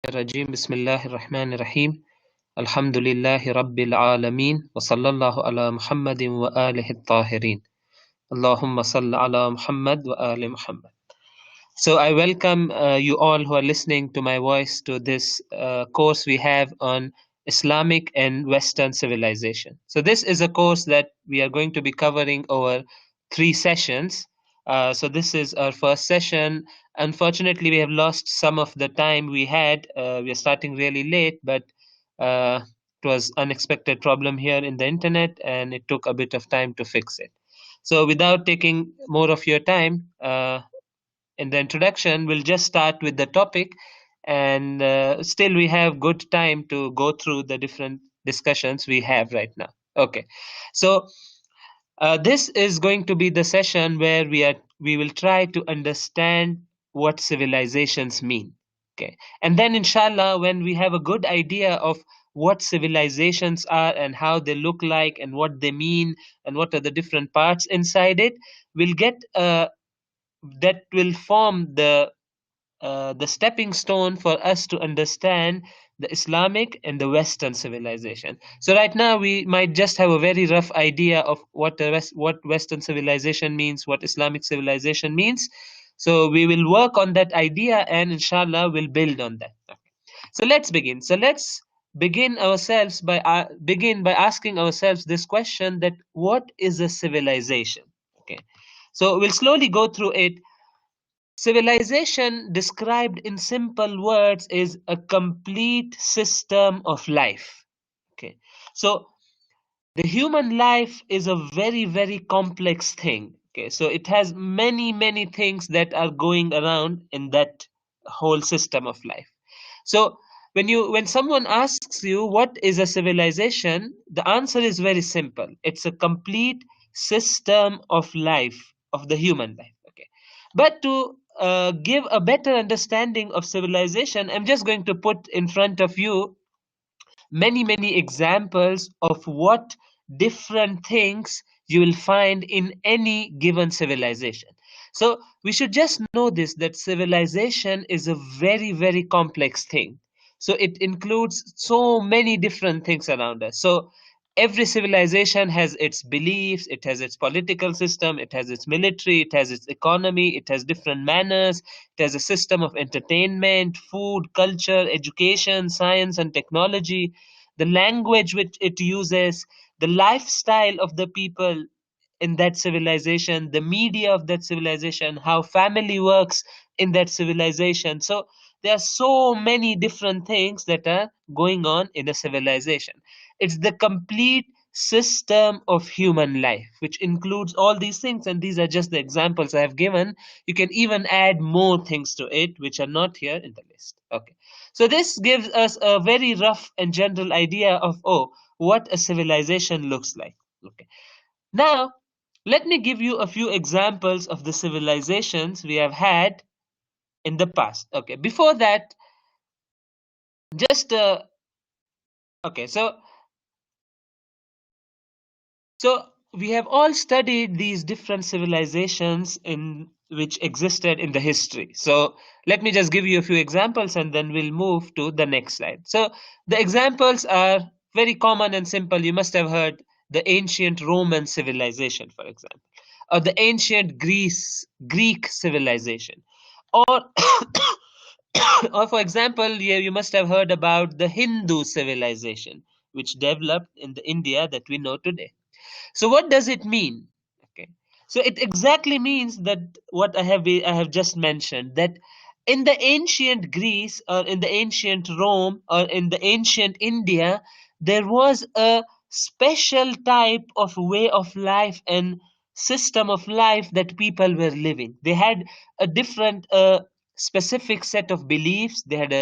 الرجيم بسم الله الرحمن الرحيم الحمد لله رب العالمين وصلى الله على محمد وآله الطاهرين اللهم صل على محمد وآل محمد. So I welcome you all who are listening to my voice to this course we have on Islamic and Western civilization. So this is a course that we are going to be covering over 3 sessions. So this is our first session. Unfortunately, we have lost some of the time we had. We are starting really late, but it was unexpected problem here in the internet, and it took a bit of time to fix it. So without taking more of your time, in the introduction, we'll just start with the topic, and still we have good time to go through the different discussions we have right now. Okay, so this is going to be the session where we will try to understand what civilizations mean. Okay, and then inshallah, when we have a good idea of what civilizations are and how they look like and what they mean and what are the different parts inside it, we'll get that will form the stepping stone for us to understand the Islamic and the Western civilization. So right now we might just have a very rough idea of what Western civilization means, what Islamic civilization means. So we will work on that idea, and inshallah we'll build on that. Okay. So let's begin. So let's begin by asking ourselves this question: that what is a civilization? Okay. So we'll slowly go through it. Civilization, described in simple words, is a complete system of life. Okay, so the human life is a very, very complex thing. Okay, so it has many, many things that are going around in that whole system of life. So when someone asks you what is a civilization, the answer is very simple. It's a complete system of life, of the human life. Okay, but to give a better understanding of civilization, I'm just going to put in front of you many, many examples of what different things you will find in any given civilization. So we should just know this, that civilization is a very, very complex thing. So it includes so many different things around us. So every civilization has its beliefs, it has its political system, it has its military, it has its economy, it has different manners, it has a system of entertainment, food, culture, education, science, and technology, the language which it uses, the lifestyle of the people in that civilization, the media of that civilization, how family works in that civilization. So there are so many different things that are going on in a civilization. It's the complete system of human life, which includes all these things, and these are just the examples I have given. You can even add more things to it, which are not here in the list. Okay. So this gives us a very rough and general idea of what a civilization looks like. Okay. Now, let me give you a few examples of the civilizations we have had in the past. Okay, before that, just okay, so we have all studied these different civilizations in which existed in the history. So let me just give you a few examples, and then we'll move to the next slide. So the examples are very common and simple. You must have heard the ancient Roman civilization, for example, or the ancient Greek civilization, or or for example, you must have heard about the Hindu civilization, which developed in the India that we know today. So what does it mean? Okay. So it exactly means that what I have just mentioned, that in the ancient Greece or in the ancient Rome or in the ancient India, there was a special type of way of life and system of life that people were living. They had a different specific set of beliefs. They had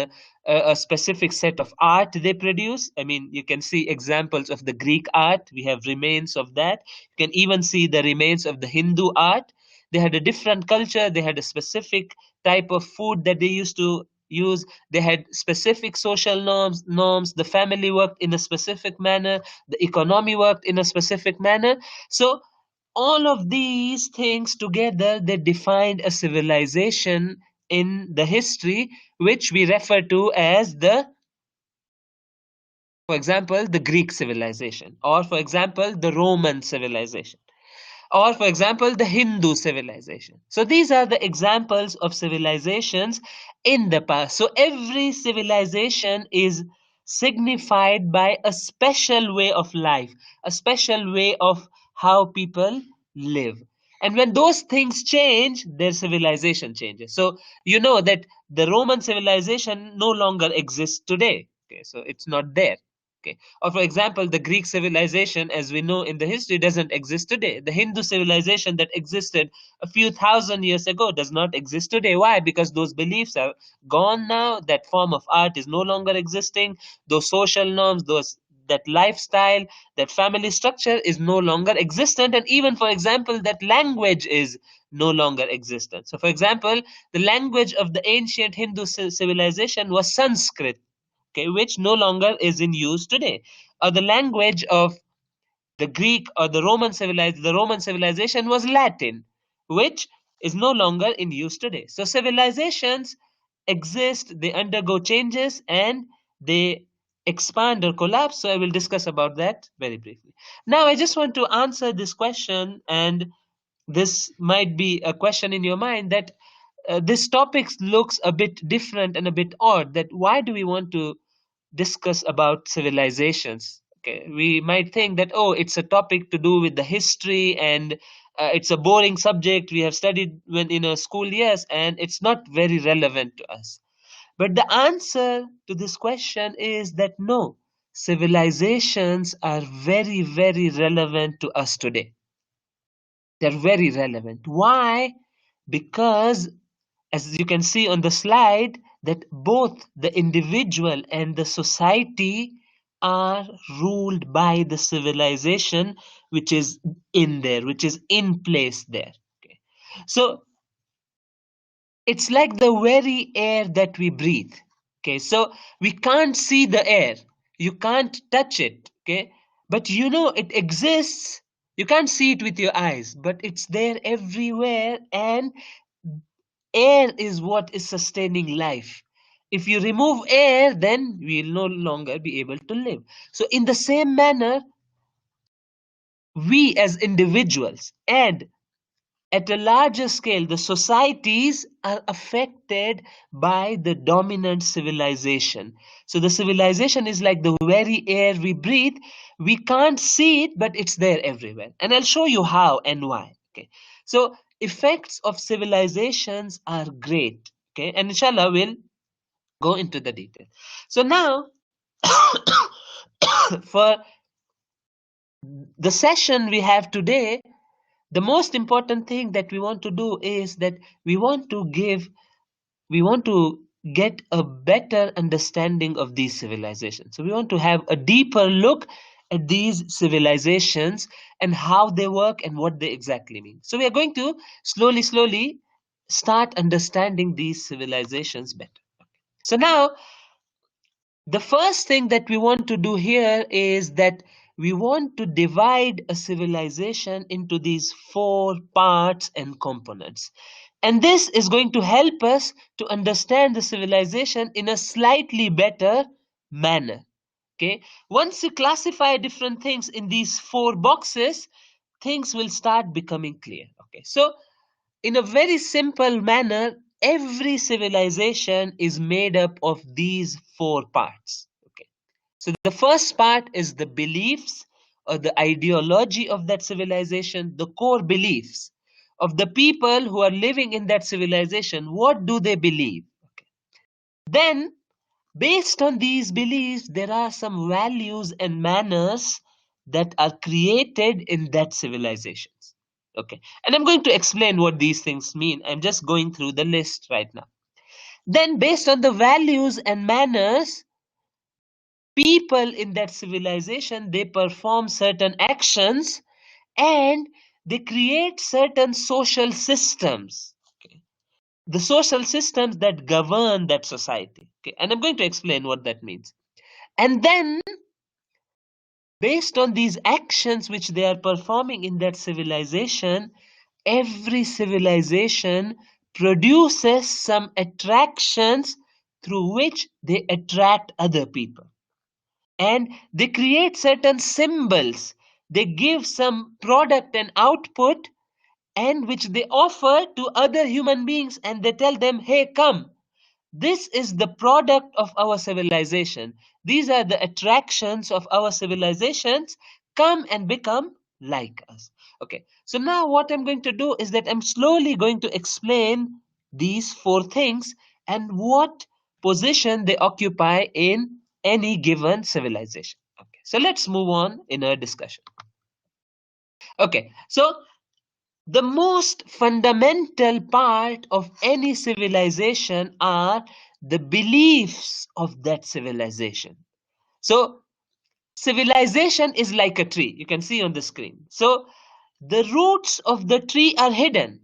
a specific set of art they produce. I mean, you can see examples of the Greek art. We have remains of that. You can even see the remains of the Hindu art. They had a different culture. They had a specific type of food that they used to use. They had specific social norms. The family worked in a specific manner. The economy worked in a specific manner. So all of these things together, they defined a civilization in the history which we refer to as for example, the Greek civilization, or for example, the Roman civilization, or for example, the Hindu civilization. So these are the examples of civilizations in the past. So every civilization is signified by a special way of life, a special way of how people live. And when those things change, their civilization changes. So you know that the Roman civilization no longer exists today. Okay, so it's not there. Okay. Or for example, the Greek civilization, as we know in the history, doesn't exist today. The Hindu civilization that existed a few thousand years ago does not exist today. Why? Because those beliefs are gone now. That form of art is no longer existing. Those social norms, that lifestyle, that family structure is no longer existent. And even, for example, that language is no longer existent. So, for example, the language of the ancient Hindu civilization was Sanskrit, okay, which no longer is in use today. Or the language of the Greek or the Roman civilization was Latin, which is no longer in use today. So civilizations exist, they undergo changes, and they expand or collapse. So I will discuss about that very briefly. Now I just want to answer this question, and this might be a question in your mind that this topic looks a bit different and a bit odd, that why do we want to discuss about civilizations? Okay, we might think that, oh, it's a topic to do with the history, and it's a boring subject we have studied when in our school years, and it's not very relevant to us. But the answer to this question is that no, civilizations are very, very relevant to us today. They're very relevant. Why? Because, as you can see on the slide, that both the individual and the society are ruled by the civilization which is in there, which is in place there. Okay. So it's like the very air that we breathe. Okay, so we can't see the air, you can't touch it, okay, but you know it exists. You can't see it with your eyes, but it's there everywhere, and air is what is sustaining life. If you remove air, then we'll no longer be able to live. So in the same manner, we as individuals and at a larger scale, the societies are affected by the dominant civilization. So the civilization is like the very air we breathe. We can't see it, but it's there everywhere. And I'll show you how and why. Okay. So effects of civilizations are great. Okay. And inshallah, we'll go into the detail. So now, for the session we have today, the most important thing that we want to do is that we want to give we want to get a better understanding of these civilizations. So we want to have a deeper look at these civilizations and how they work and what they exactly mean. So we are going to slowly start understanding these civilizations better. So now, the first thing that we want to do here is that we want to divide a civilization into these four parts and components. And this is going to help us to understand the civilization in a slightly better manner. Okay. Once you classify different things in these four boxes, things will start becoming clear. Okay. So in a very simple manner, every civilization is made up of these four parts. Okay. So the first part is the beliefs or the ideology of that civilization, the core beliefs of the people who are living in that civilization. What do they believe? Okay. Then, based on these beliefs, there are some values and manners that are created in that civilization. Okay. And I'm going to explain what these things mean. I'm just going through the list right now. Then, based on the values and manners, people in that civilization, they perform certain actions and they create certain social systems. Okay. The social systems that govern that society. Okay. And I'm going to explain what that means. And then, based on these actions which they are performing in that civilization, every civilization produces some attractions through which they attract other people. And they create certain symbols. They give some product and output and which they offer to other human beings, and they tell them, hey, come, this is the product of our civilization. These are the attractions of our civilizations. Come and become like us. Okay, so now what I'm going to do is that I'm slowly going to explain these four things and what position they occupy in any given civilization. Okay, so let's move on in our discussion. Okay, so the most fundamental part of any civilization are the beliefs of that civilization. So, civilization is like a tree. You can see on the screen. So, the roots of the tree are hidden.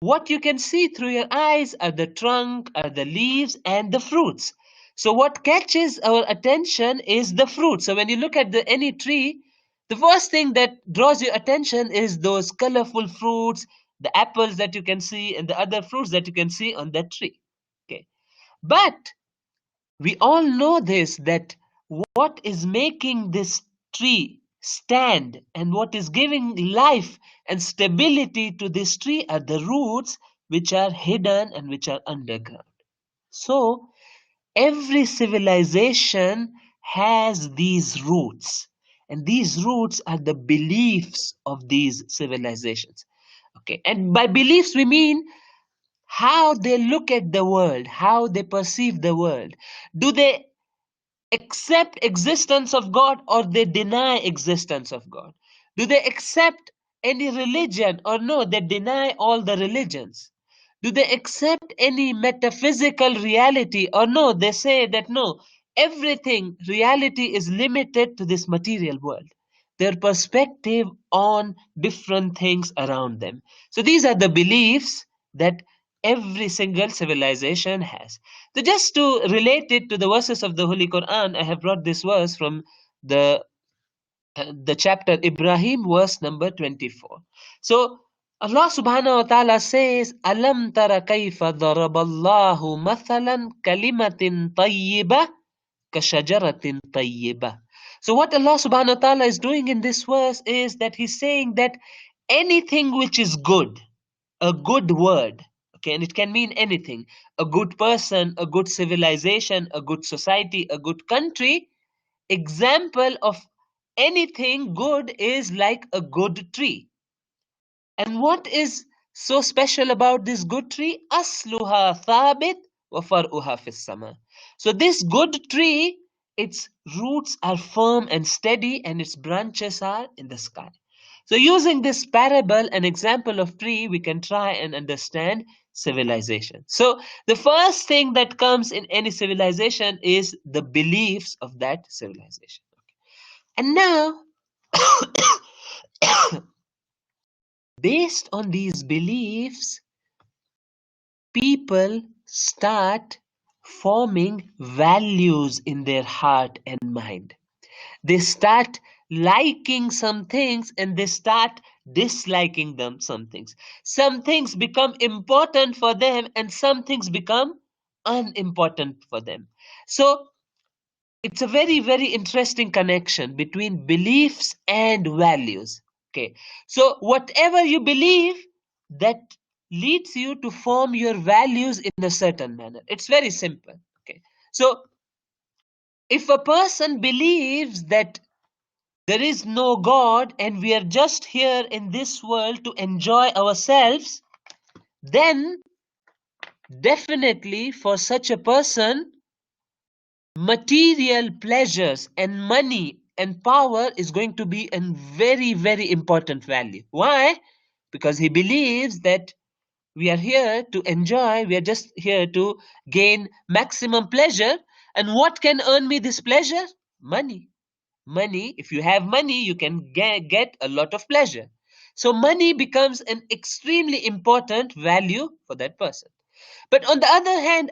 What you can see through your eyes are the trunk, are the leaves, and the fruits. So what catches our attention is the fruit. So when you look at any tree, the first thing that draws your attention is those colorful fruits, the apples that you can see, and the other fruits that you can see on that tree. Okay. But we all know this, that what is making this tree stand and what is giving life and stability to this tree are the roots which are hidden and which are underground. So every civilization has these roots, and these roots are the beliefs of these civilizations. Okay, and by beliefs we mean how they look at the world, how they perceive the world. Do they accept existence of God or they deny existence of God? Do they accept any religion or no, they deny all the religions? Do they accept any metaphysical reality or no, they say that no, everything, reality is limited to this material world? Their perspective on different things around them. So these are the beliefs that every single civilization has. So just to relate it to the verses of the Holy Quran, I have brought this verse from the chapter Ibrahim, verse number 24. So Allah subhanahu wa ta'ala says, Alam tara kayfa daraballahu mathalan kalimatin tayyiba kashajaratin tayyiba. So what Allah subhanahu wa ta'ala is doing in this verse is that He's saying that anything which is good, a good word, okay, and it can mean anything, a good person, a good civilization, a good society, a good country, example of anything good is like a good tree. And what is so special about this good tree? Asluha thabit wa far'uha fis sama. So this good tree, its roots are firm and steady and its branches are in the sky. So using this parable, an example of tree, we can try and understand civilization. So the first thing that comes in any civilization is the beliefs of that civilization. And now, based on these beliefs, people start forming values in their heart and mind. They start liking some things and they start disliking them some things. Some things become important for them and some things become unimportant for them. So it's a very, very interesting connection between beliefs and values. Okay, so whatever you believe, that leads you to form your values in a certain manner. It's very simple. Okay, so if a person believes that there is no God and we are just here in this world to enjoy ourselves, then definitely for such a person, material pleasures and money and power is going to be a very, very important value. Why? Because he believes that we are here to enjoy, we are just here to gain maximum pleasure. And what can earn me this pleasure? Money. Money, if you have money, you can get a lot of pleasure. So money becomes an extremely important value for that person. But on the other hand,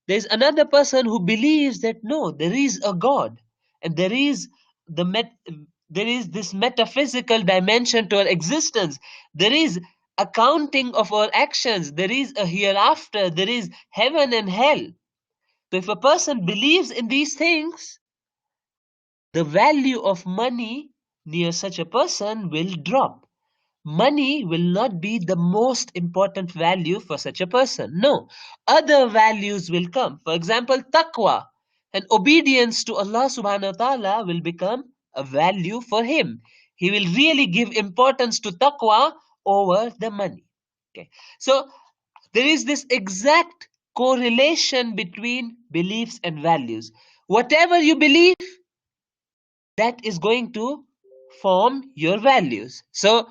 there's another person who believes that no, there is a God, and there is there is this metaphysical dimension to our existence. There is accounting of our actions. There is a hereafter. There is heaven and hell. So if a person believes in these things, the value of money near such a person will drop. Money will not be the most important value for such a person. No, other values will come. For example, taqwa and obedience to Allah subhanahu wa ta'ala will become a value for him. He will really give importance to taqwa over the money. Okay. So there is this exact correlation between beliefs and values. Whatever you believe, that is going to form your values. So,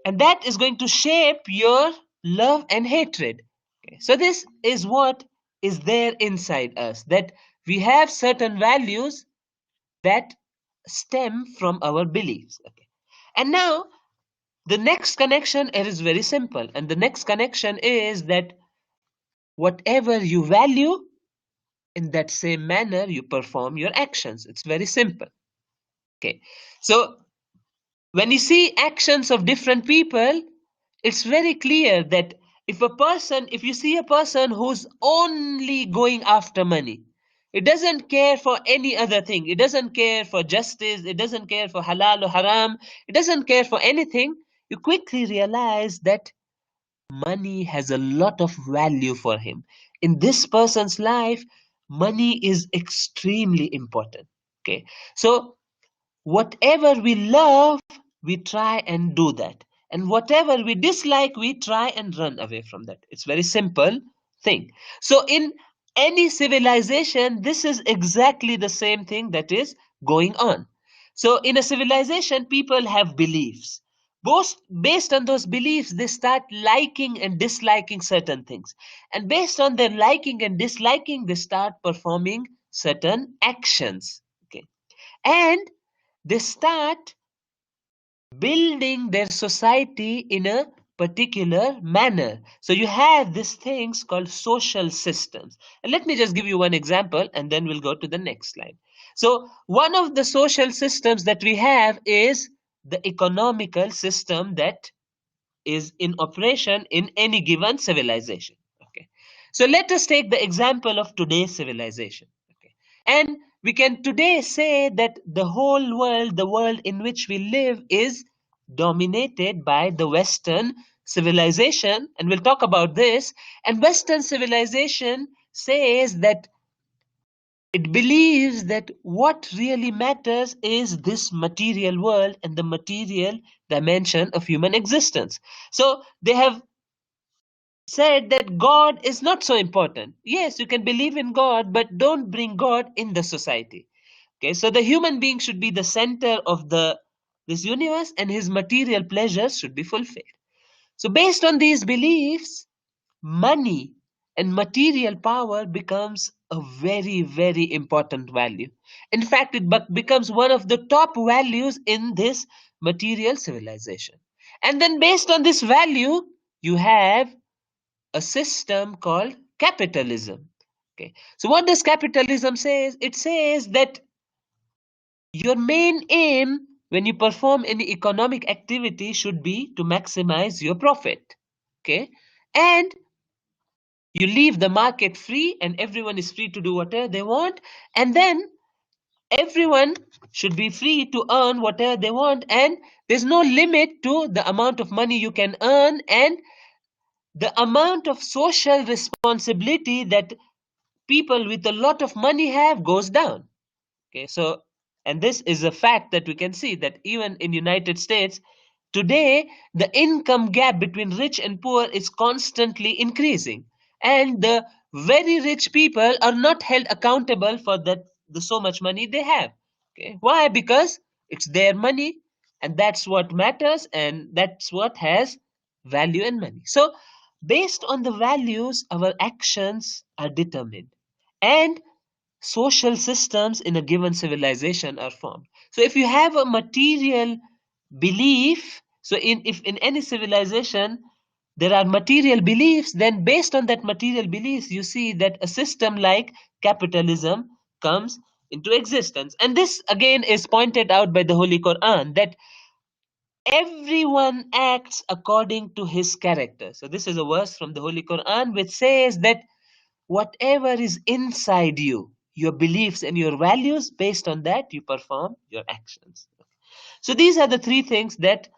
and that is going to shape your love and hatred. Okay. So this is what is there inside us, that we have certain values that stem from our beliefs. Okay. And now the next connection is very simple, and the next connection is that whatever you value, in that same manner you perform your actions. It's very simple. Okay. So when you see actions of different people, it's very clear that if you see a person who's only going after money, it doesn't care for any other thing, it doesn't care for justice, it doesn't care for halal or haram, it doesn't care for anything, you quickly realize that money has a lot of value for him. In this person's life, money is extremely important. Okay. So whatever we love, we try and do that. And whatever we dislike, we try and run away from that. It's very simple thing. So in any civilization, this is exactly the same thing that is going on. So in a civilization, people have beliefs. Both based on those beliefs, they start liking and disliking certain things. And based on their liking and disliking, they start performing certain actions. Okay. And they start building their society in a particular manner. So you have these things called social systems. And let me just give you one example and then we'll go to the next slide. So one of the social systems that we have is the economical system that is in operation in any given civilization. Okay. So let us take the example of today's civilization. Okay. And we can today say that the whole world, the world in which we live, is dominated by the Western civilization. And we'll talk about this. And Western civilization says that it believes that what really matters is this material world and the material dimension of human existence. So they have said that God is not so important. Yes, you can believe in God, but don't bring God in the society. Okay, so the human being should be the center of this universe and his material pleasures should be fulfilled. So based on these beliefs, money and material power becomes a very, very important value. In fact, it becomes one of the top values in this material civilization. And then based on this value, you have a system called capitalism. Okay. So what does capitalism says? It says that your main aim when you perform any economic activity should be to maximize your profit. Okay. And you leave the market free and everyone is free to do whatever they want. And then everyone should be free to earn whatever they want. And there's no limit to the amount of money you can earn and the amount of social responsibility that people with a lot of money have goes down. Okay, so and this is a fact that we can see that even in United States today the income gap between rich and poor is constantly increasing, and the very rich people are not held accountable for that the so much money they have. Okay, why? Because it's their money and that's what matters and that's what has value and money. So based on the values our actions are determined, and social systems in a given civilization are formed. So if you have a material belief, so if in any civilization there are material beliefs, then based on that material beliefs, you see that a system like capitalism comes into existence. And this again is pointed out by the Holy Quran, that everyone acts according to his character. So this is a verse from the Holy Quran which says that whatever is inside you, your beliefs and your values, based on that you perform your actions. So these are the three things that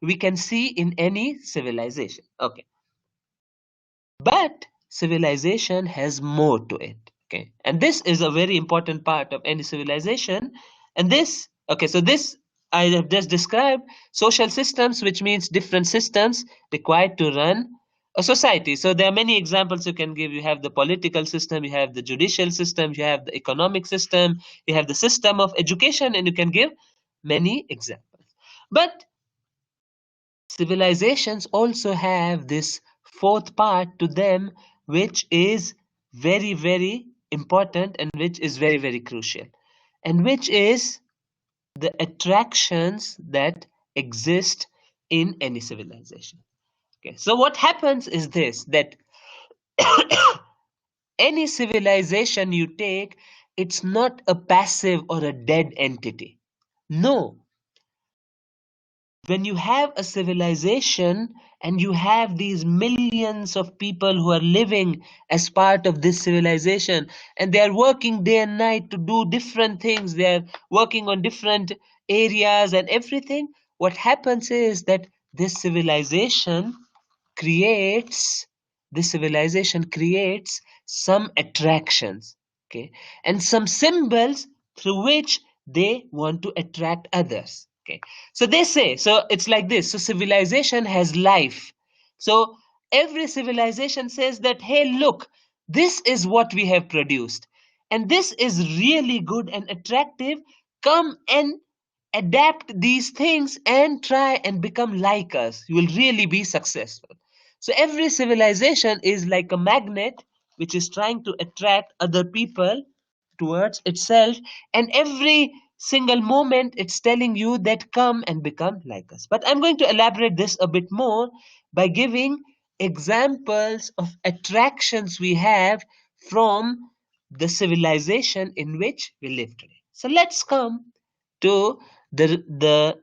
we can see in any civilization. Okay. But civilization has more to it. Okay. And this is a very important part of any civilization. And this, okay, so this I have just described social systems, which means different systems required to run a society. So there are many examples you can give. You have the political system, you have the judicial system, you have the economic system, you have the system of education, and you can give many examples. But civilizations also have this fourth part to them, which is very, very important and which is very, very crucial, and which is the attractions that exist in any civilization. Okay, so what happens is this, that any civilization you take, it's not a passive or a dead entity. No, when you have a civilization and you have these millions of people who are living as part of this civilization, and they are working day and night to do different things, they are working on different areas and everything, what happens is that this civilization creates creates some attractions, okay, and some symbols through which they want to attract others. Okay, so they say, so it's like this, so civilization has life. So every civilization says that, hey, look, this is what we have produced, and this is really good and attractive. Come and adapt these things and try and become like us. You will really be successful. So every civilization is like a magnet which is trying to attract other people towards itself, and every single moment it's telling you that come and become like us. But I'm going to elaborate this a bit more by giving examples of attractions we have from the civilization in which we live today. So let's come to the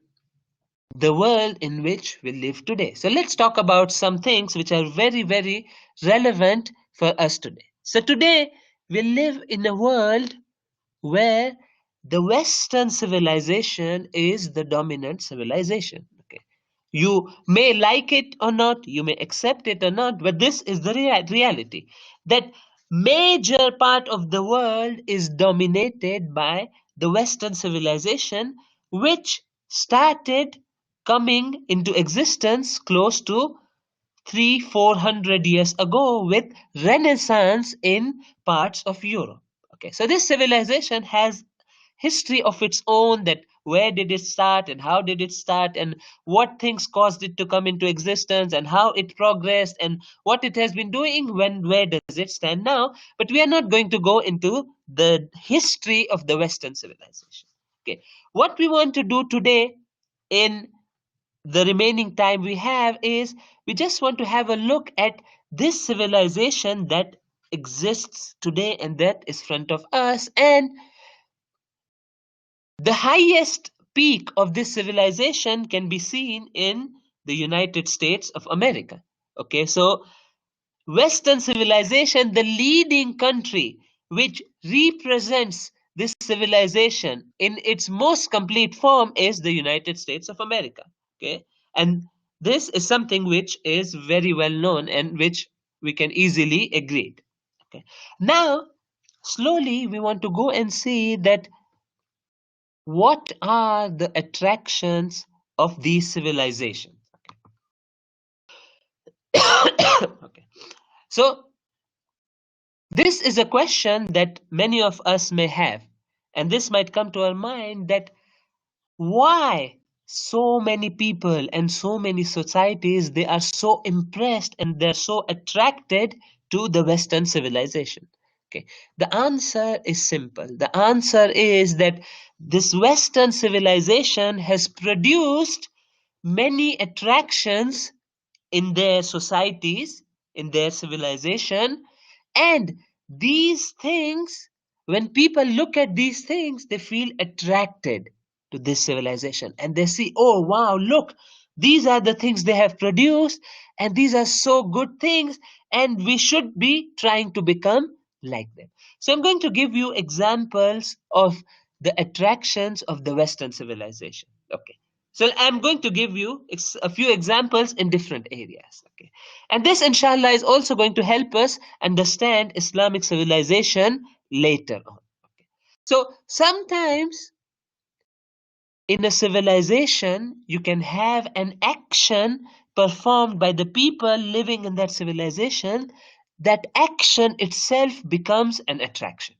world in which we live today. So let's talk about some things which are very, very relevant for us today. So today we live in a world where the Western civilization is the dominant civilization. Okay. You may like it or not, you may accept it or not, but this is the reality, that major part of the world is dominated by the Western civilization, which started coming into existence close to 300-400 years ago with Renaissance in parts of Europe. Okay, so this civilization has history of its own, that where did it start and how did it start and what things caused it to come into existence and how it progressed and what it has been doing, when where does it stand now. But we are not going to go into the history of the Western civilization. Okay, what we want to do today in the remaining time we have is we just want to have a look at this civilization that exists today and that is front of us, and the highest peak of this civilization can be seen in the United States of America. Okay, so Western civilization, the leading country which represents this civilization in its most complete form, is the United States of America. Okay, and this is something which is very well known and which we can easily agree. Okay, now slowly we want to go and see that what are the attractions of these civilizations. Okay, so this is a question that many of us may have, and this might come to our mind, that why so many people and so many societies, they are so impressed and they're so attracted to the Western civilization. Okay, the answer is simple. The answer is that this Western civilization has produced many attractions in their societies, in their civilization, and these things, when people look at these things, they feel attracted. to this civilization, and they see, oh wow, look, these are the things they have produced, and these are so good things, and we should be trying to become like them. So I'm going to give you examples of the attractions of the Western civilization. Okay. So I'm going to give you a few examples in different areas. Okay. And this, inshallah, is also going to help us understand Islamic civilization later on. Okay. So sometimes in a civilization, you can have an action performed by the people living in that civilization. That action itself becomes an attraction.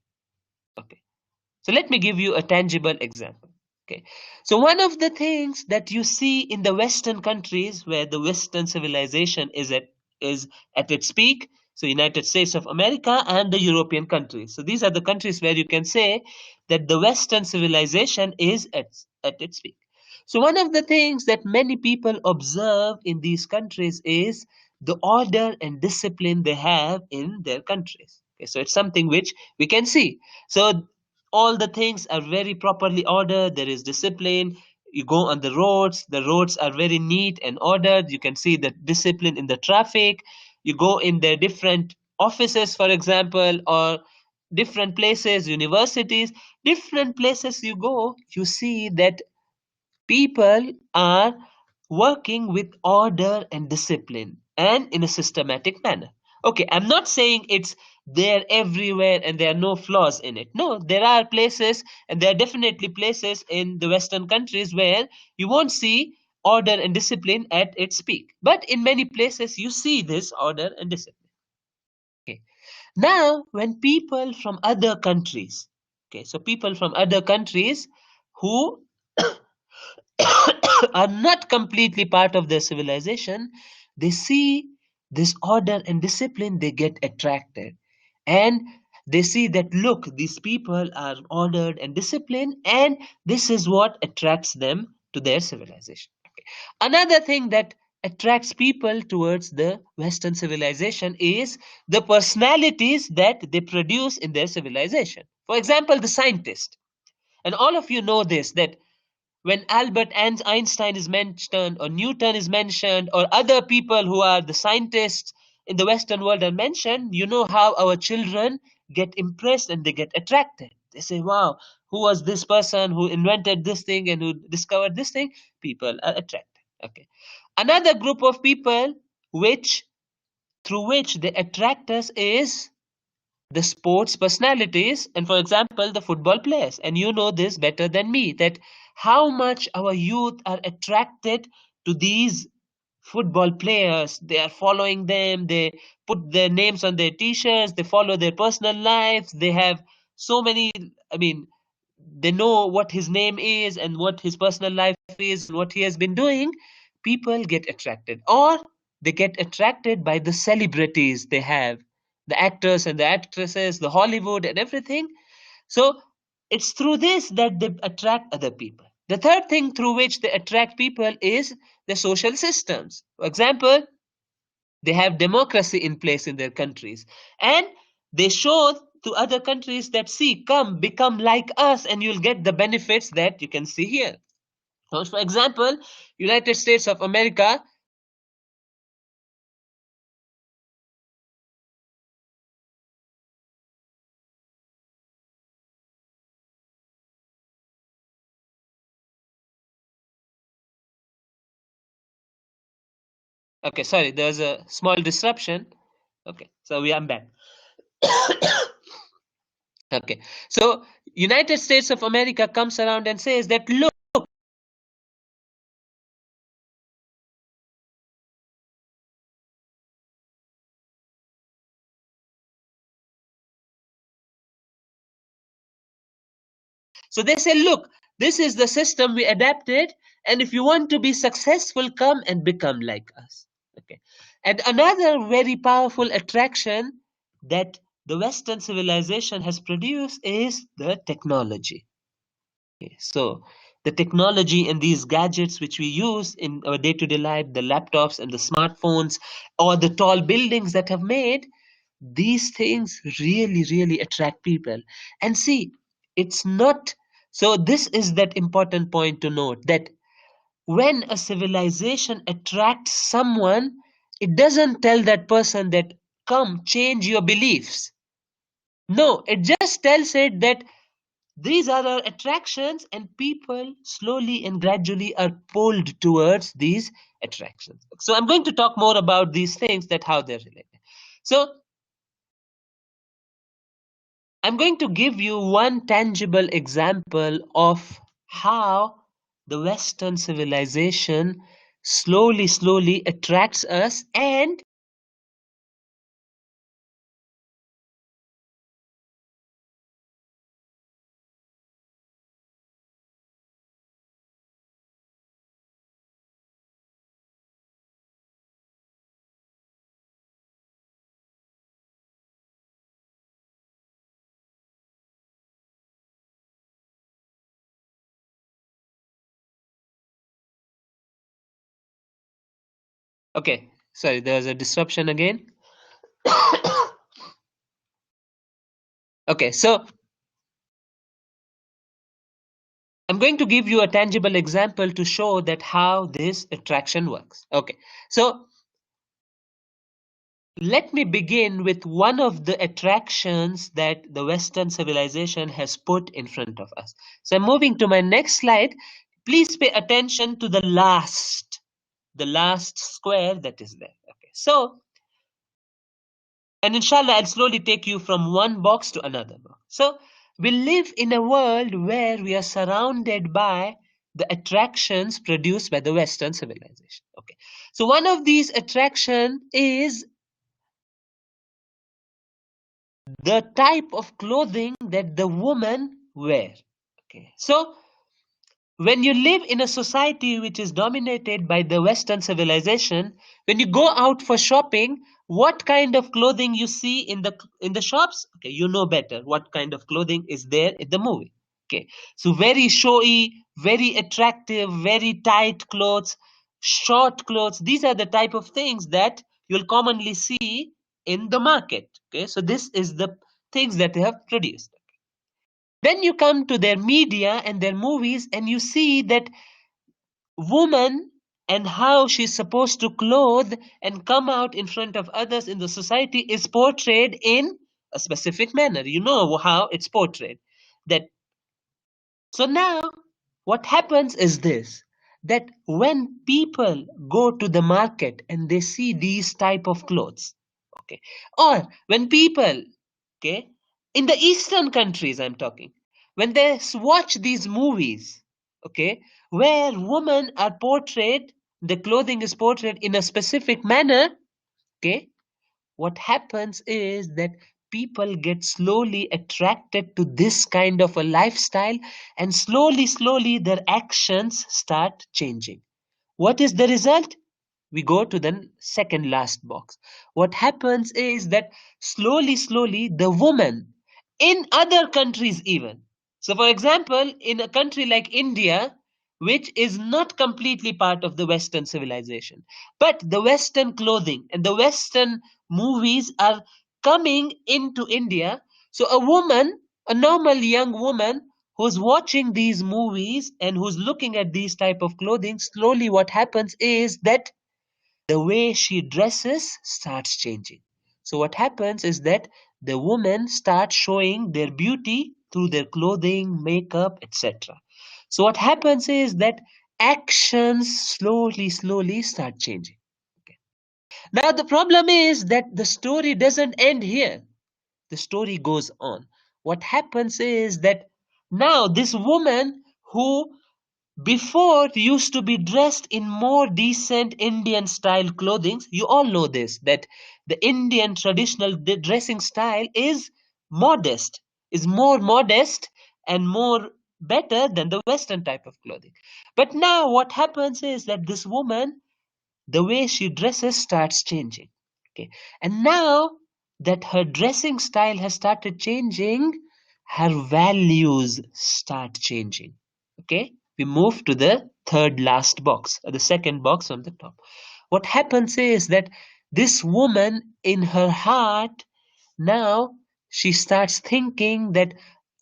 Okay. So let me give you a tangible example. Okay. So one of the things that you see in the Western countries where the Western civilization is at its peak, so United States of America and the European countries. So these are the countries where you can say that the Western civilization is at its peak. So one of the things that many people observe in these countries is the order and discipline they have in their countries. Okay, so it's something which we can see. So all the things are very properly ordered, there is discipline. You go on the roads are very neat and ordered, you can see the discipline in the traffic. You go in their different offices, for example, or different places, universities, different places you go, you see that people are working with order and discipline and in a systematic manner. Okay, I'm not saying it's there everywhere and there are no flaws in it. No, there are places, and there are definitely places in the Western countries where you won't see order and discipline at its peak. But in many places, you see this order and discipline. Okay. Now, when people from other countries, okay, so people from other countries who are not completely part of their civilization, they see this order and discipline, they get attracted. And they see that, look, these people are ordered and disciplined, and this is what attracts them to their civilization. Okay. Another thing that attracts people towards the Western civilization is the personalities that they produce in their civilization. For example, the scientist. And all of you know this, that when Albert Einstein is mentioned, or Newton is mentioned, or other people who are the scientists in the Western world are mentioned, you know how our children get impressed and they get attracted. They say, wow, who was this person who invented this thing and who discovered this thing? People are attracted. Okay. Another group of people which through which they attract us is the sports personalities, and for example the football players. And you know this better than me, that how much our youth are attracted to these football players. They are following them, they put their names on their t-shirts, they follow their personal lives, they have so many, I mean, they know what his name is and what his personal life is and what he has been doing. People get attracted, or they get attracted by the celebrities they have, the actors and the actresses, the Hollywood and everything. So it's through this that they attract other people. The third thing through which they attract people is the social systems. For example, they have democracy in place in their countries, and they show to other countries that, see, come, become like us, and you'll get the benefits that you can see here. So, for example, United States of America. Okay, sorry, there's a small disruption. Okay, so we are back. Okay, so United States of America comes around and says that, look, so they say, look, this is the system we adapted, and if you want to be successful, come and become like us. Okay. And another very powerful attraction that the Western civilization has produced is the technology. Okay. So the technology and these gadgets which we use in our day-to-day life, the laptops and the smartphones, or the tall buildings that have made, these things really, really attract people. And see, it's not So this is that important point to note, that when a civilization attracts someone, it doesn't tell that person that come change your beliefs. No, it just tells it that these are our attractions, and people slowly and gradually are pulled towards these attractions. So I'm going to talk more about these things, that how they're related. So I'm going to give you one tangible example of how the Western civilization slowly attracts us. And okay, sorry, there was a disruption again. Okay, so I'm going to give you a tangible example to show that how this attraction works. Okay, so let me begin with one of the attractions that the Western civilization has put in front of us. So I'm moving to my next slide. Please pay attention to the last square that is there. Okay, so, and inshallah, I'll slowly take you from one box to another box. So we live in a world where we are surrounded by the attractions produced by the Western civilization. Okay, so one of these attraction is the type of clothing that the woman wear. Okay, so when you live in a society which is dominated by the Western civilization, when you go out for shopping, what kind of clothing you see in the shops? Okay, you know better what kind of clothing is there in the movie. Okay, so very showy, very attractive, very tight clothes, short clothes. These are the type of things that you'll commonly see in the market. Okay, so this is the things that they have produced. Then you come to their media and their movies, and you see that woman and how she's supposed to clothe and come out in front of others in the society is portrayed in a specific manner. You know how it's portrayed. That so now what happens is this, that when people go to the market and they see these type of clothes, okay, or when people, okay, in the eastern countries I'm talking, when they watch these movies, okay, where women are portrayed, the clothing is portrayed in a specific manner, okay, what happens is that people get slowly attracted to this kind of a lifestyle, and slowly their actions start changing. What is the result? We go to the second last box. What happens is that slowly the woman in other countries even. So for example, in a country like India, which is not completely part of the Western civilization, but the Western clothing and the Western movies are coming into India. So a woman, a normal young woman who's watching these movies and who's looking at these type of clothing, slowly what happens is that the way she dresses starts changing. So what happens is that the women start showing their beauty through their clothing, makeup, etc. So what happens is that actions slowly start changing. Okay. Now the problem is that the story doesn't end here. The story goes on. What happens is that now this woman who before used to be dressed in more decent Indian style clothing. You all know this, that the Indian traditional dressing style is modest, is more modest and more better than the Western type of clothing. But now what happens is that this woman, the way she dresses starts changing. Okay, and now that her dressing style has started changing, her values start changing. Okay, we move to the third last box, the second box on the top. What happens is that this woman in her heart, now she starts thinking that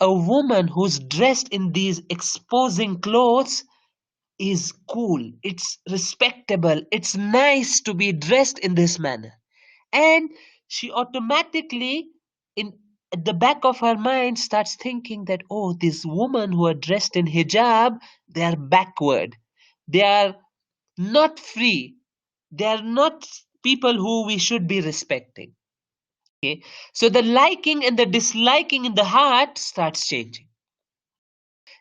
a woman who's dressed in these exposing clothes is cool, it's respectable, it's nice to be dressed in this manner. And she automatically, in at the back of her mind, starts thinking that, oh, these women who are dressed in hijab, they are backward, they are not free, they are not people who we should be respecting. Okay, so the liking and the disliking in the heart starts changing,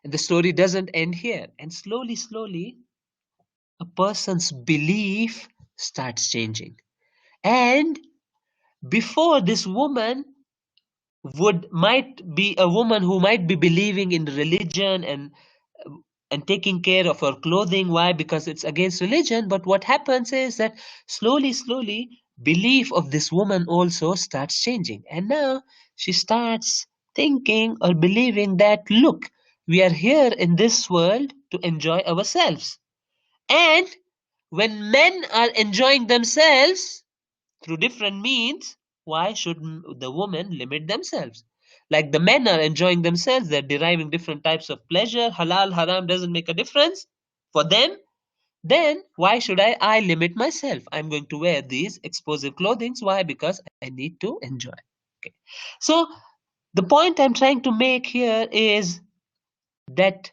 and the story doesn't end here. And slowly, slowly, a person's belief starts changing. And before, this woman would might be a woman who might be believing in religion and taking care of her clothing. Why? Because it's against religion. But what happens is that slowly, slowly, belief of this woman also starts changing, and now she starts thinking or believing that, look, we are here in this world to enjoy ourselves, and when men are enjoying themselves through different means, why should the women limit themselves? Like the men are enjoying themselves, they're deriving different types of pleasure. Halal, haram doesn't make a difference for them. Then why should I limit myself? I'm going to wear these exposed clothing. Why? Because I need to enjoy. Okay. So the point I'm trying to make here is that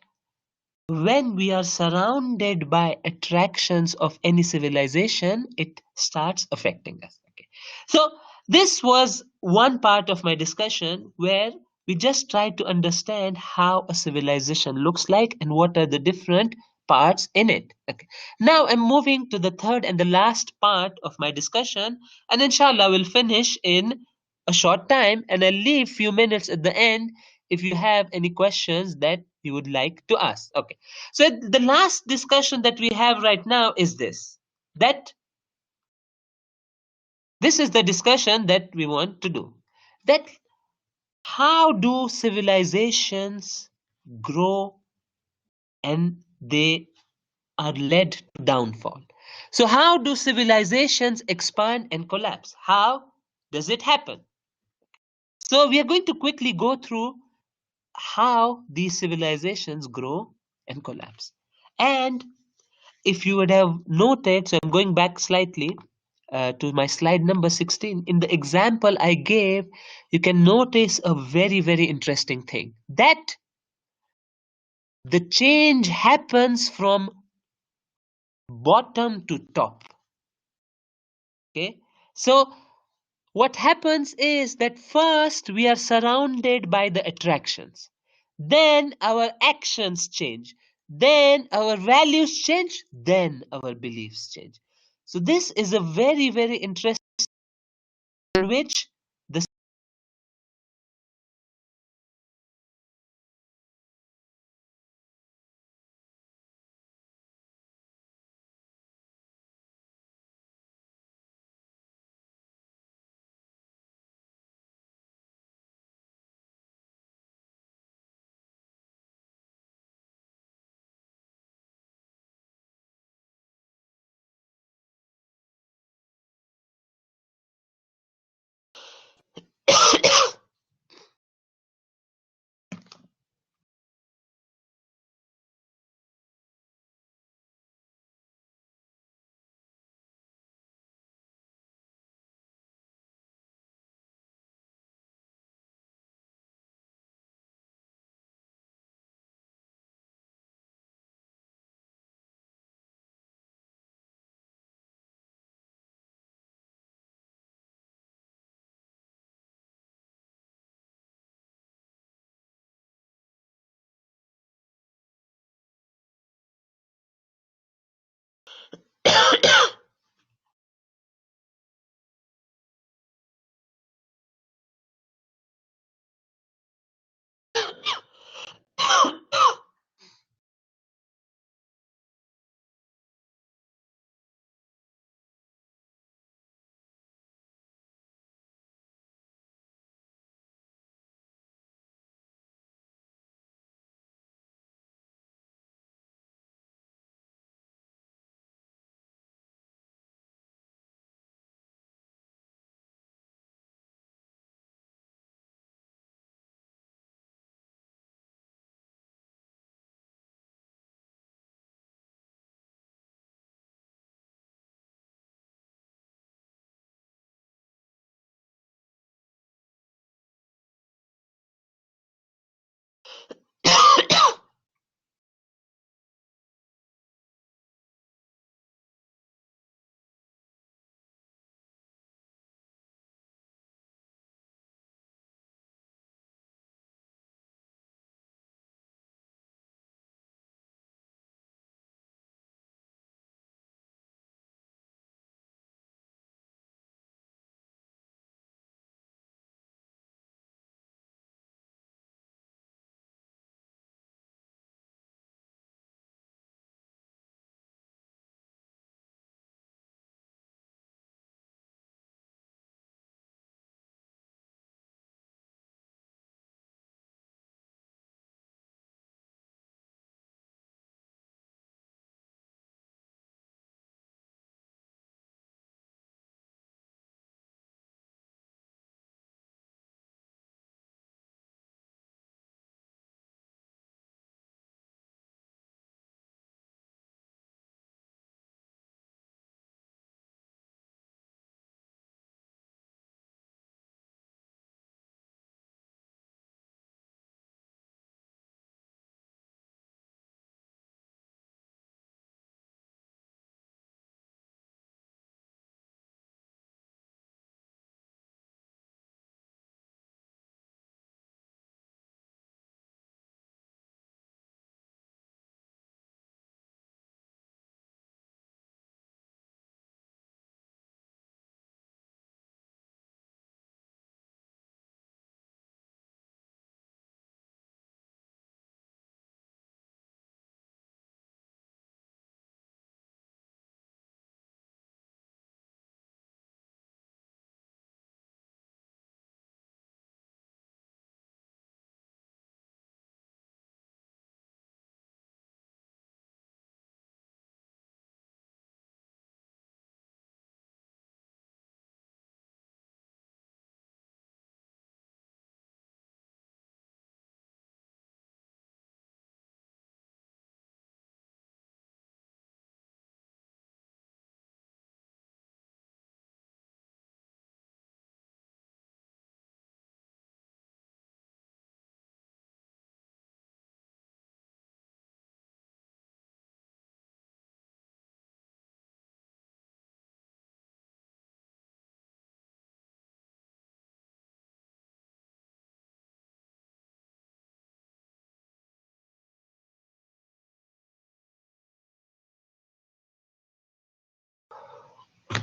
when we are surrounded by attractions of any civilization, it starts affecting us. Okay. So this was one part of my discussion where we just tried to understand how a civilization looks like and what are the different parts in it. Okay. Now I'm moving to the third and the last part of my discussion, and inshallah we'll finish in a short time, and I'll leave few minutes at the end if you have any questions that you would like to ask. Okay. So the last discussion that we have right now is this, that this is the discussion that we want to do, that how do civilizations grow and they are led to downfall. So how do civilizations expand and collapse? How does it happen? So we are going to quickly go through how these civilizations grow and collapse. And if you would have noted, so I'm going back slightly to my slide number 16. In the example I gave, you can notice a very, very interesting thing, that the change happens from bottom to top. Okay. So what happens is that first we are surrounded by the attractions, then our actions change, then our values change, then our beliefs change. So this is a very, very interesting, in which the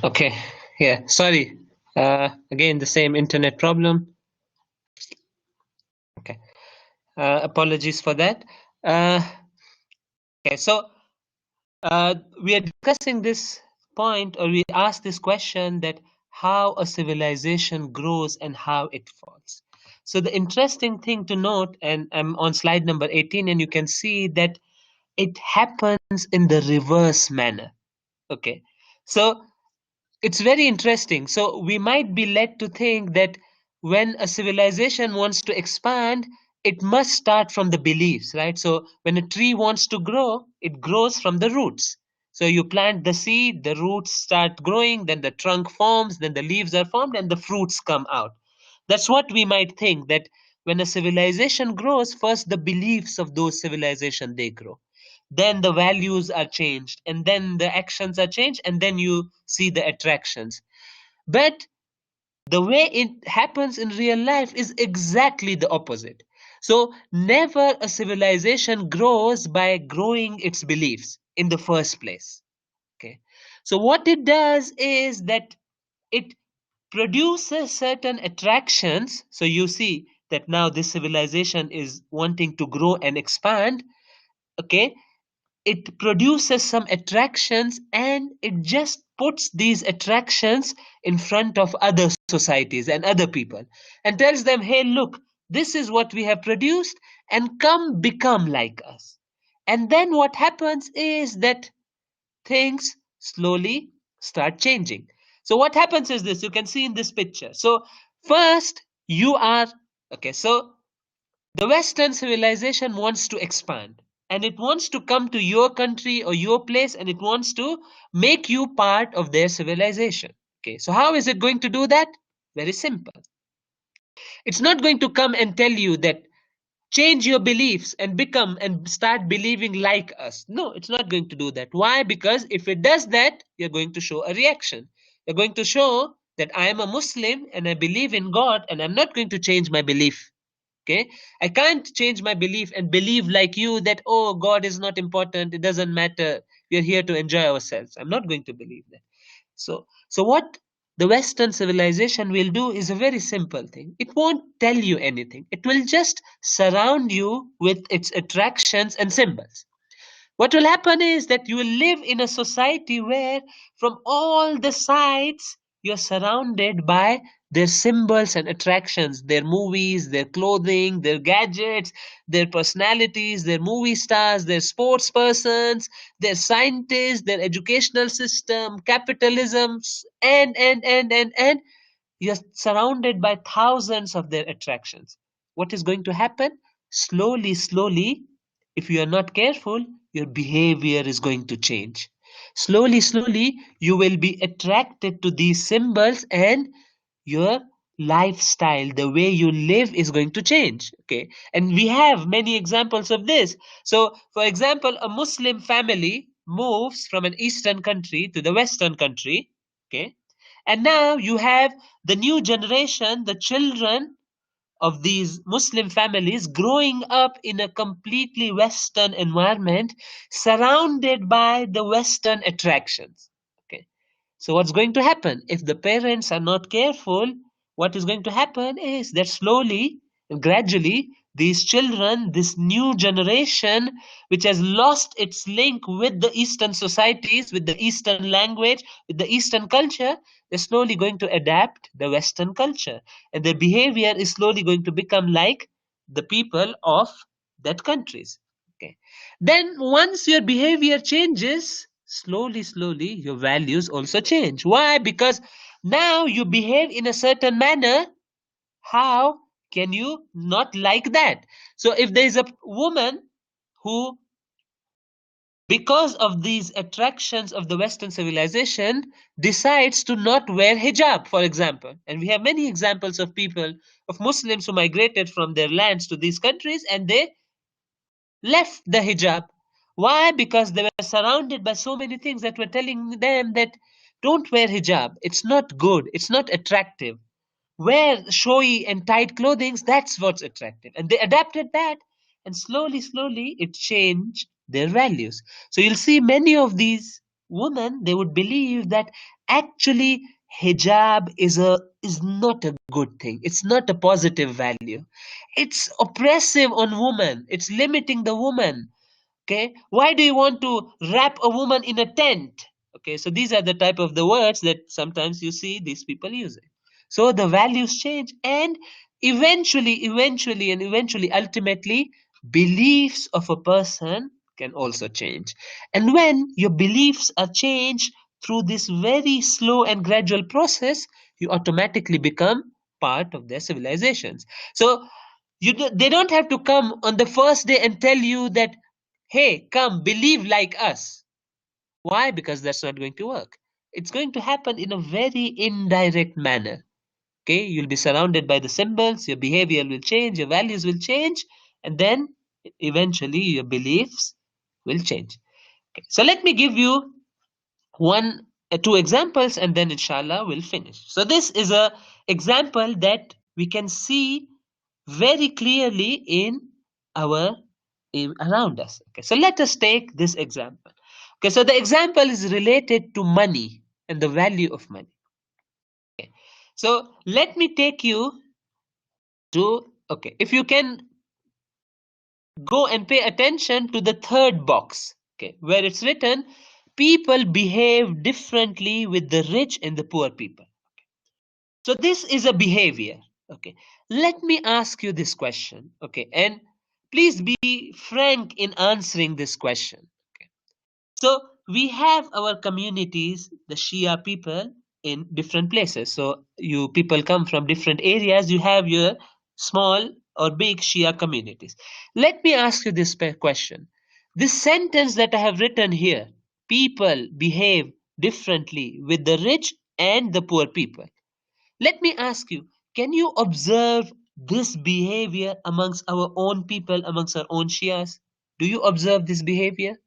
Okay, yeah, sorry. Again, the same internet problem. Okay, apologies for that. Uh, okay, so we are discussing this point, or we ask this question, that how a civilization grows and how it falls. So the interesting thing to note, and I'm on slide number 18, and you can see that it happens in the reverse manner. Okay, so it's very interesting. So we might be led to think that when a civilization wants to expand, it must start from the beliefs, right? So when a tree wants to grow, it grows from the roots. So you plant the seed, the roots start growing, then the trunk forms, then the leaves are formed, and the fruits come out. That's what we might think, that when a civilization grows, first the beliefs of those civilization they grow, then the values are changed, and then the actions are changed, and then you see the attractions. But the way it happens in real life is exactly the opposite. So never a civilization grows by growing its beliefs in the first place. Okay, so what it does is that it produces certain attractions. So you see that now this civilization is wanting to grow and expand. Okay, it produces some attractions, and it just puts these attractions in front of other societies and other people, and tells them, hey, look, this is what we have produced, and come become like us. And then what happens is that things slowly start changing. So what happens is this, you can see in this picture. So first you are, okay, so the Western civilization wants to expand, and it wants to come to your country or your place, and it wants to make you part of their civilization. Okay, so how is it going to do that? Very simple. It's not going to come and tell you that change your beliefs and become and start believing like us. No, it's not going to do that. Why? Because if it does that, you're going to show a reaction. You're going to show that I am a Muslim and I believe in God, and I'm not going to change my belief. Okay, I can't change my belief and believe like you that, oh, God is not important, it doesn't matter, we're here to enjoy ourselves. I'm not going to believe that. So what the Western civilization will do is a very simple thing. It won't tell you anything, it will just surround you with its attractions and symbols. What will happen is that you will live in a society where, from all the sides, you're surrounded by their symbols and attractions, their movies, their clothing, their gadgets, their personalities, their movie stars, their sports persons, their scientists, their educational system, capitalism, and you're surrounded by thousands of their attractions. What is going to happen? Slowly, slowly, if you are not careful, your behavior is going to change. Slowly, slowly, you will be attracted to these symbols, and your lifestyle, the way you live, is going to change. Okay, and we have many examples of this. So, for example, a Muslim family moves from an Eastern country to the Western country. Okay, and now you have the new generation, the children of these Muslim families, growing up in a completely Western environment, surrounded by the Western attractions. Okay, so what's going to happen if the parents are not careful? What is going to happen is that slowly and gradually, these children, this new generation, which has lost its link with the Eastern societies, with the Eastern language, with the Eastern culture, they're slowly going to adapt the Western culture, and their behavior is slowly going to become like the people of that countries. Okay, then once your behavior changes, slowly, slowly, your values also change. Why? Because now you behave in a certain manner. How can you not like that? So if there is a woman who, because of these attractions of the Western civilization, decides to not wear hijab, for example, and we have many examples of people, of Muslims who migrated from their lands to these countries, and they left the hijab. Why? Because they were surrounded by so many things that were telling them that don't wear hijab. It's not good. It's not attractive. Wear showy and tight clothing. That's what's attractive. And they adapted that. And slowly, slowly, it changed their values. So you'll see many of these women, they would believe that Actually, hijab is not a good thing. It's not a positive value. It's oppressive on women. It's limiting the woman. Okay, why do you want to wrap a woman in a tent? Okay, so these are the type of the words that sometimes you see these people using. So the values change, and eventually ultimately beliefs of a person can also change. And when your beliefs are changed through this very slow and gradual process, you automatically become part of their civilizations. So they don't have to come on the first day and tell you that, hey, come, believe like us. Why? Because that's not going to work. It's going to happen in a very indirect manner. Okay, you'll be surrounded by the symbols, your behavior will change, your values will change, and then eventually your beliefs will change. Okay, so let me give you two examples, and then inshallah we'll finish. So this is a example that we can see very clearly in our around us. Okay, so let us take this example. Okay, so the example is related to money and the value of money. Okay, so let me take you to, okay, if you can go and pay attention to the third box, okay, where it's written, people behave differently with the rich and the poor people. So this is a behavior. Okay, let me ask you this question. Okay, and please be frank in answering this question. Okay, so we have our communities, the Shia people, in different places. So you people come from different areas. You have your small or big Shia communities. Let me ask you this question. This sentence that I have written here: people behave differently with the rich and the poor people. Let me ask you, can you observe this behavior amongst our own people, amongst our own Shias? Do you observe this behavior?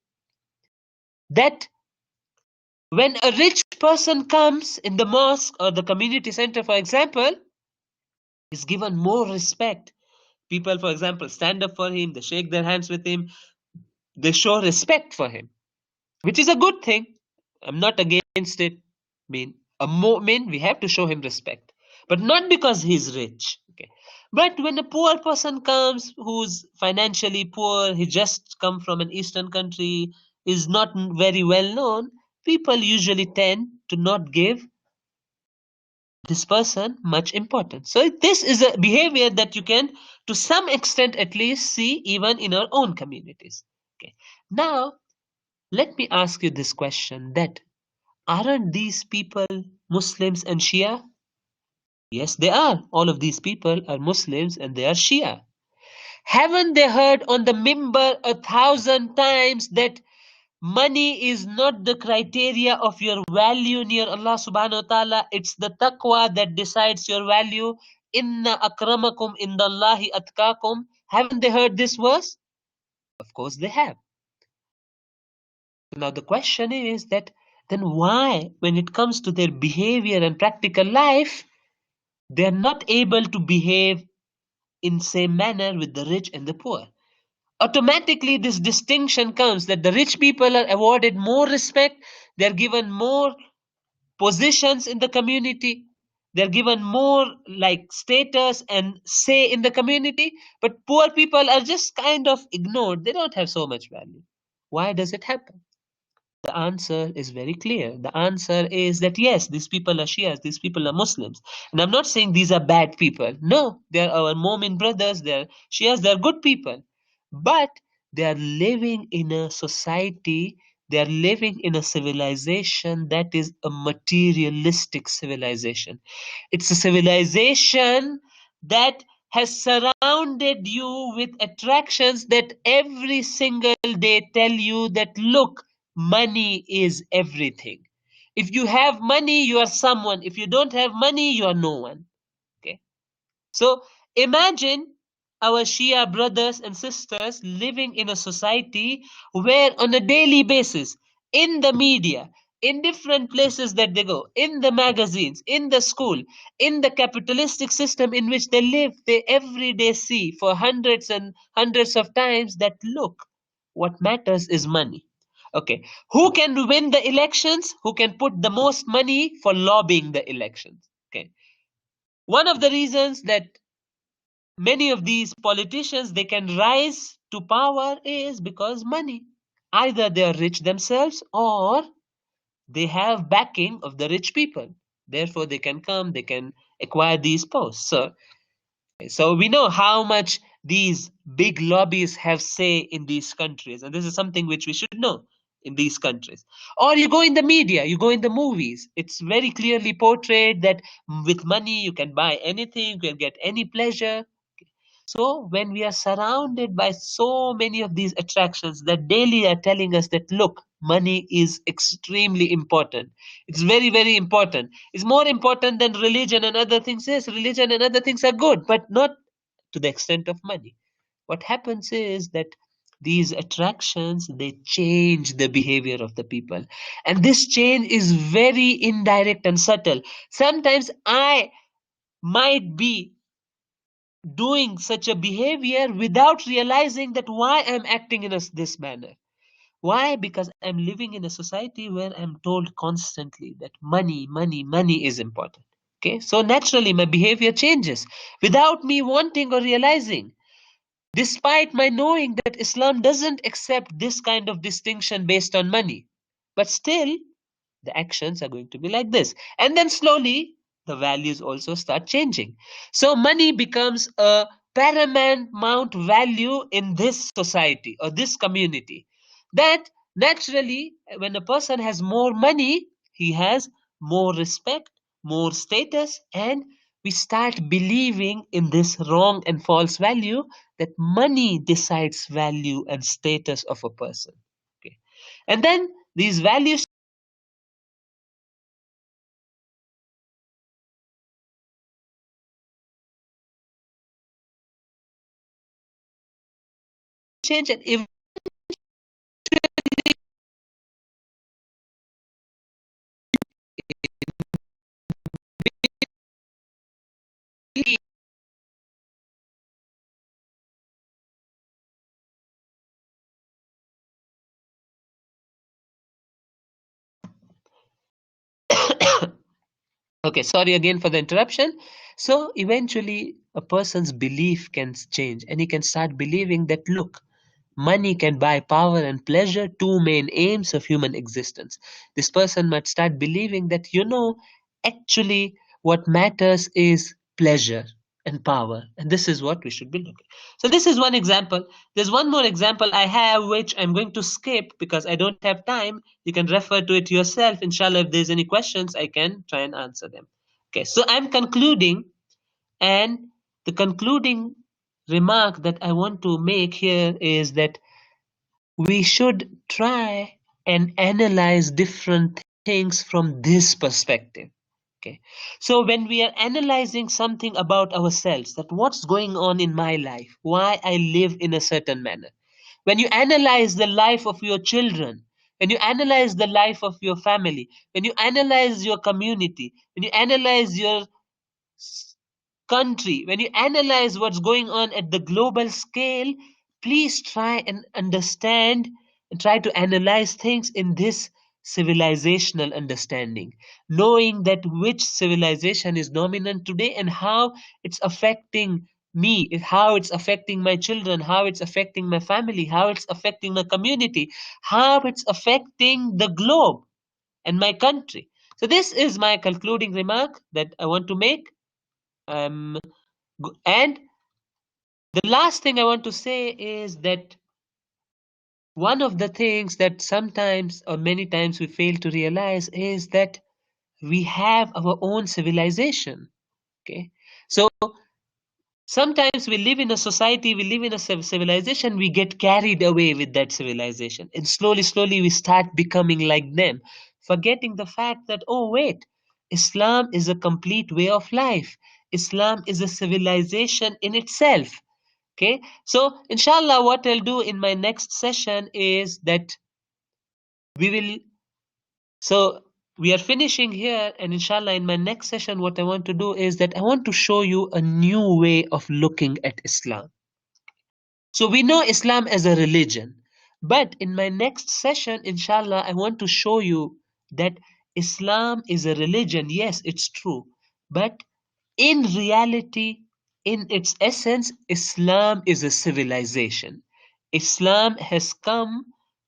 That when a rich person comes in the mosque or the community center, for example, is given more respect. People, for example, stand up for him, they shake their hands with him, they show respect for him, which is a good thing. I'm not against it. A mu'min, we have to show him respect, but not because he's rich. Okay, but when a poor person comes, who's financially poor, he just come from an Eastern country, is not very well known, people usually tend to not give this person much importance. So this is a behavior that you can, to some extent at least, see even in our own communities. Okay, now let me ask you this question: that aren't these people Muslims and Shia? Yes, they are. All of these people are Muslims and they are Shia. Haven't they heard on the mimbar 1,000 times that money is not the criteria of your value near Allah subhanahu wa ta'ala? It's the taqwa that decides your value. Inna akramakum indallahi atkakum. Haven't they heard this verse? Of course they have. Now the question is that, then why, when it comes to their behavior and practical life, they are not able to behave in same manner with the rich and the poor? Automatically this distinction comes that the rich people are awarded more respect, they are given more positions in the community, they're given more like status and say in the community, but poor people are just kind of ignored, they don't have so much value. Why does it happen? The answer is very clear. The answer is that yes, these people are Shias, these people are Muslims. And I'm not saying these are bad people. No, they're our Momin brothers, they're Shias, they're good people. But they are living in a society, they are living in a civilization that is a materialistic civilization. It's a civilization that has surrounded you with attractions that every single day tell you that, look, money is everything. If you have money, you are someone. If you don't have money, you are no one. Okay. So imagine our Shia brothers and sisters living in a society where on a daily basis, in the media, in different places that they go, in the magazines, in the school, in the capitalistic system in which they live, they every day see for hundreds and hundreds of times that, look, what matters is money. Okay, who can win the elections? Who can put the most money for lobbying the elections? Okay, one of the reasons that many of these politicians they can rise to power is because money. Either they are rich themselves or they have backing of the rich people. Therefore, they can come, they can acquire these posts. So we know how much these big lobbies have say in these countries, and this is something which we should know in these countries. Or you go in the media, you go in the movies, it's very clearly portrayed that with money you can buy anything, you can get any pleasure. So when we are surrounded by so many of these attractions that daily are telling us that look, money is extremely important. It's very, very important. It's more important than religion and other things. Yes, religion and other things are good, but not to the extent of money. What happens is that these attractions they change the behavior of the people, and this change is very indirect and subtle. Sometimes I might be doing such a behavior without realizing that why I'm acting in this manner. Why? Because I'm living in a society where I'm told constantly that money, money, money is important. Okay, so naturally my behavior changes without me wanting or realizing, despite my knowing that Islam doesn't accept this kind of distinction based on money. But still, the actions are going to be like this. And then slowly, the values also start changing. So money becomes a paramount value in this society or this community. That naturally, when a person has more money, he has more respect, more status, and we start believing in this wrong and false value that money decides value and status of a person. Okay. And then these values change, and eventually okay, sorry again for the interruption. So eventually a person's belief can change and he can start believing that look, money can buy power and pleasure, two main aims of human existence. This person might start believing that, actually what matters is pleasure and power. And this is what we should be looking. So, this is one example. There's one more example I have, which I'm going to skip because I don't have time. You can refer to it yourself. Inshallah, if there's any questions, I can try and answer them. Okay, so I'm concluding, and the concluding remark that I want to make here is that we should try and analyze different things from this perspective. Okay, so when we are analyzing something about ourselves, that what's going on in my life, why I live in a certain manner, when you analyze the life of your children, when you analyze the life of your family, when you analyze your community, when you analyze your country, when you analyze what's going on at the global scale, please try and understand and try to analyze things in this civilizational understanding, knowing that which civilization is dominant today and how it's affecting me, how it's affecting my children, how it's affecting my family, how it's affecting my community, how it's affecting the globe and my country. So, this is my concluding remark that I want to make. Um, and the last thing I want to say is that one of the things that sometimes or many times we fail to realize is that we have our own civilization. Okay. So sometimes we live in a society, we live in a civilization, we get carried away with that civilization. And slowly, slowly, we start becoming like them, forgetting the fact that, oh, wait, Islam is a complete way of life. Islam is a civilization in itself. Okay, so inshallah, what I'll do in my next session is that we will. So we are finishing here, and inshallah, in my next session, what I want to do is that I want to show you a new way of looking at Islam. So we know Islam as a religion, But in my next session, inshallah, I want to show you that Islam is a religion. Yes, it's true. But in reality, in its essence, Islam is a civilization. Islam has come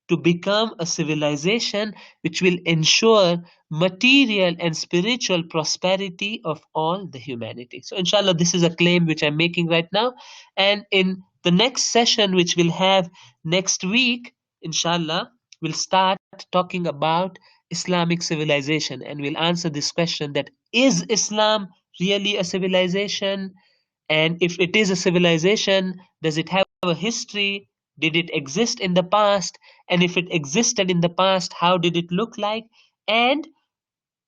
to become a civilization which will ensure material and spiritual prosperity of all the humanity. So, inshallah, this is a claim which I'm making right now. And in the next session, which we'll have next week, inshallah, we'll start talking about Islamic civilization, and we'll answer this question, that is Islam really a civilization? And if it is a civilization, does it have a history? Did it exist in the past? And if it existed in the past, how did it look like? And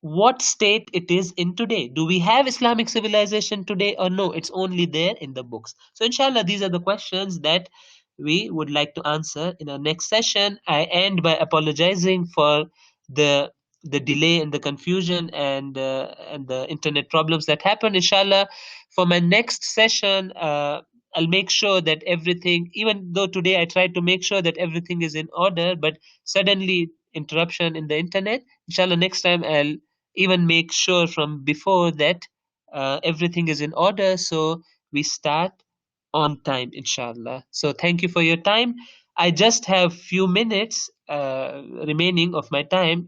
what state it is in today? Do we have Islamic civilization today, or no? It's only there in the books. So, inshallah, these are the questions that we would like to answer in our next session. I end by apologizing for the delay and the confusion and the internet problems that happened. Inshallah, for my next session, I'll make sure that everything, even though today I tried to make sure that everything is in order, but suddenly interruption in the internet. Inshallah, next time I'll even make sure from before that everything is in order, so we start on time, inshallah. So thank you for your time. I just have few minutes remaining of my time.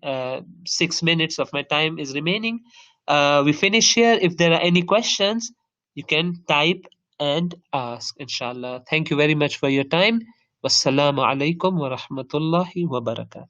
6 minutes of my time is remaining. We finish here. If there are any questions, you can type and ask, inshallah. Thank you very much for your time. Wassalamu alaikum wa rahmatullahi wa barakatuh.